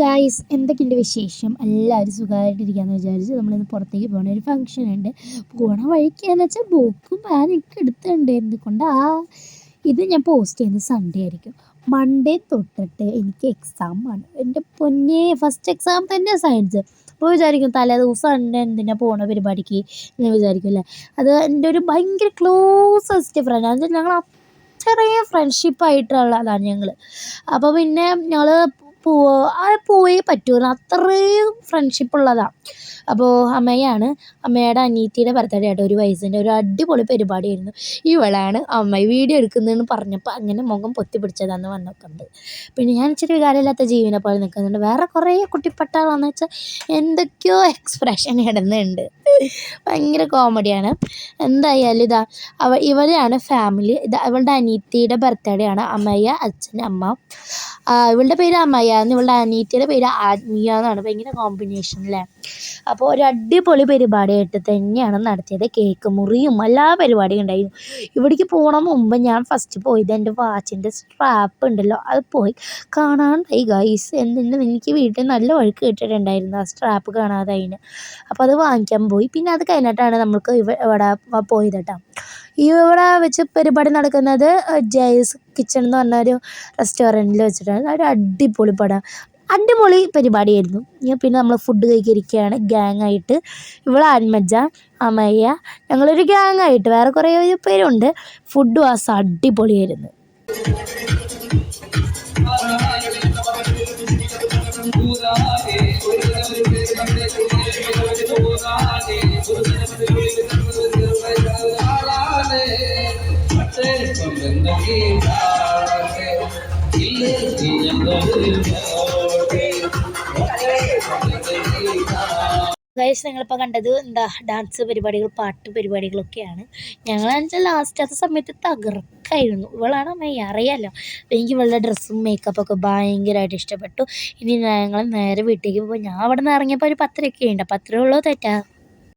Guys, എന്തൊക്കെയുണ്ട് വിശേഷം? എല്ലാവരും സുഖമായിട്ടിരിക്കാമെന്ന് വിചാരിച്ച് നമ്മളിന്ന് പുറത്തേക്ക് പോകണ ഒരു ഫംഗ്ഷൻ ഉണ്ട്. പോകണ വഴിക്കാന്ന് വെച്ചാൽ ബുക്കും പാനൊക്കെ എടുത്തിട്ടുണ്ട്. എന്തുകൊണ്ടാ ഇത് ഞാൻ പോസ്റ്റ് ചെയ്യുന്നത് സൺഡേ ആയിരിക്കും. മൺഡേ തൊട്ടിട്ട് എനിക്ക് എക്സാമാണ്. എൻ്റെ പൊന്നേ, ഫസ്റ്റ് എക്സാം തന്നെ സയൻസ്. അപ്പോൾ വിചാരിക്കും തലേ ദിവസം തന്നെ എന്തിനാ പോണ പരിപാടിക്ക് എന്ന് വിചാരിക്കും അല്ലേ. അത് എൻ്റെ ഒരു ഭയങ്കര ക്ലോസസ്റ്റ് ഫ്രണ്ട്, അത് ഞങ്ങൾ അത്രയും ഫ്രണ്ട്ഷിപ്പായിട്ടുള്ളതാണ് ഞങ്ങൾ. അപ്പോൾ പിന്നെ ഞങ്ങൾ പോയേ പറ്റുള്ളൂ, അത്രയും ഫ്രണ്ട്ഷിപ്പുള്ളതാണ്. അപ്പോൾ അമ്മയുടെ അനിയത്തിയുടെ ബർത്ത്ഡേ ആയിട്ട് 1 വയസ്സിൻ്റെ ഒരു അടിപൊളി പരിപാടിയായിരുന്നു. ഇവളാണ് അമ്മ വീഡിയോ എടുക്കുന്നതെന്ന് പറഞ്ഞപ്പോൾ അങ്ങനെ മുഖം പൊത്തി പിടിച്ചതാന്ന് വന്നിട്ടുണ്ട്. പിന്നെ ഞാൻ ഇച്ചിരി വികാരമില്ലാത്ത ജീവനെ പോലെ നിൽക്കുന്നുണ്ട്. വേറെ കുറേ കുട്ടിപ്പട്ടാളാന്ന് വെച്ചാൽ എന്തൊക്കെയോ എക്സ്പ്രഷൻ ഇടുന്നുണ്ട്. ഭയങ്കര കോമഡിയാണ്. എന്തായാലും ഇവരാണ് ഫാമിലി. ഇവളുടെ അനിയത്തിയുടെ ബർത്ത്ഡേ ആണ്. അമ്മയ്യ, അച്ഛൻ, അമ്മ. ഇവളുടെ പേര് അമ്മയ്യ, ഇവളുടെ അനിയത്തിയുടെ പേര് ആത്മീയ എന്നാണ്. ഭയങ്കര കോമ്പിനേഷൻ അല്ലേ. അപ്പോൾ ഒരു അടിപൊളി പരിപാടിയായിട്ട് തന്നെയാണ് നടത്തിയത്. കേക്ക് മുറിയും എല്ലാ പരിപാടിയും ഉണ്ടായിരുന്നു. ഇവിടേക്ക് പോകണ മുമ്പ് ഞാൻ ഫസ്റ്റ് പോയത് എൻ്റെ വാച്ചിൻ്റെ സ്ട്രാപ്പ് ഉണ്ടല്ലോ, അത് പോയി കാണാണ്ടായി ഗൈസ്. എനിക്ക് വീട്ടിൽ നല്ല വഴുക്ക് കിട്ടിയിട്ടുണ്ടായിരുന്നു ആ സ്ട്രാപ്പ് കാണാതായിന്. അപ്പോൾ അത് വാങ്ങിക്കാൻ പോയി. പിന്നെ അത് കഴിഞ്ഞിട്ടാണ് നമുക്ക് ഇവിടെ പോയത് കേട്ടോ. ഇവിടെ വെച്ച് പരിപാടി നടക്കുന്നത് ജയ്സ് കിച്ചൺ എന്ന് പറഞ്ഞൊരു റെസ്റ്റോറൻറ്റിൽ വെച്ചിട്ടാണ്. ഒരു അടിപൊളി പരിപാടിയായിരുന്നു. പിന്നെ നമ്മൾ ഫുഡ് കഴിക്കാനിരിക്കുകയാണ് ഗ്യാങ്ങായിട്ട്. ഇവിടെ ആത്മജ, അമ്മയ്യ, ഞങ്ങളൊരു ഗ്യാങ്ങായിട്ട്. വേറെ കുറേ പേരുണ്ട്. ഫുഡ് അടിപൊളിയായിരുന്നു. ഗൈസ്, നിങ്ങളിപ്പോൾ കണ്ടത് ഡാൻസ് പരിപാടികൾ, പാട്ട് പരിപാടികളൊക്കെയാണ്. ഞങ്ങളാണെന്നുവെച്ചാൽ ലാസ്റ്റത്തെ സമയത്ത് തകർക്കായിരുന്നു. ഇവളാണ് അമ്മയ്യ, അറിയാമല്ലോ. എനിക്ക് ഇവളുടെ ഡ്രസ്സും മേക്കപ്പൊക്കെ ഭയങ്കരമായിട്ട് ഇഷ്ടപ്പെട്ടു. ഇനി ഞങ്ങൾ നേരെ വീട്ടിലേക്ക് പോകും. ഞാൻ അവിടെ നിന്ന് ഇറങ്ങിയപ്പോൾ ഒരു 10:30 ഉണ്ട്. അപ്പോൾ അത്രയേ ഉള്ളൂ. തെറ്റാ.